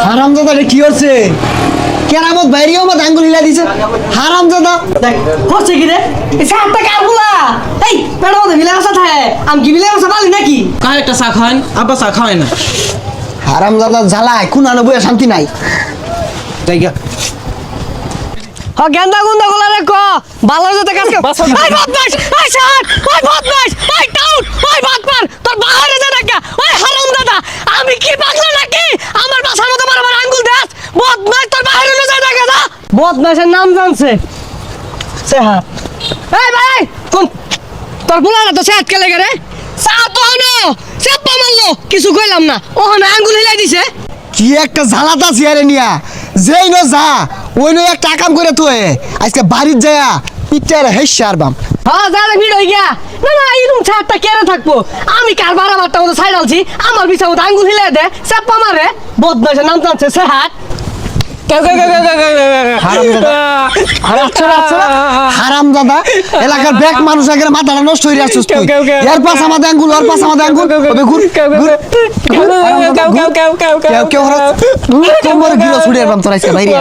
হারামজাদা রে কি হচ্ছে কেরামত বাইরেও মত আঙ্গুল হিলা দিছে হারামজাদা দেখ হচ্ছে কি রে এই সাতটা কারগুলা এই পেড়া মধ্যে মিলে আসা থাকে আমি কি মিলে আসা পালি নাকি কার একটা চা খাওয়ান আব্বা চা খাওয়ায় না হারামজাদা জ্বালায় কুনানো বইয়া শান্তি নাই জায়গা হ গেন্দা গুন্দা গুলা রে ক ভালো যেতে কাজ কর এই বদমাশ এই সাত ওই বদমাশ এই টাউট ওই বাটপার তোর বাহারে যা দেখা ওই হারামজাদা আমি কি পাগলা নাকি আমার বাসার মতো বারবার আঙ্গুল দেস বদমাশ তোর বাহারে যা দেখা না বদমাশের নাম জানছে সে হ্যাঁ এই ভাই কোন তোর বুলাটা তো সে আটকে লেগে রে সা তো হনো চাপ্পা মারলো কিছু কইলাম না ও না আঙ্গুল হিলাই দিছে কি একটা জ্বালাতা চেয়ারে নিয়া যেই ন যা ওই নয় একটা কাম করে তুই আজকে বাড়ির যায়া পিটার হেসে আরবাম হ্যাঁ যা ভিড় হই গিয়া না না এরকম ছাড়টা কেন থাকবো আমি কার বারা মারটা মতো সাইড আলছি আমার বিছা মতো আঙ্গুল হিলাই দে চাপ্পা মারে বদমাশের নাম জানছে সে হাত হারামজাদা এলাকার ব্যাক মানুষ আগের মাথাটা নষ্ট হয়ে আসছিস তুই এর পাশ আমাদের আঙ্গুল ওর পাশ আমাদের আঙ্গুল ওবে ঘুর ঘুর কেউ কেউ হরা তোমরা গিলো ছুড়ে আরবাম তোর আজকে বাইরে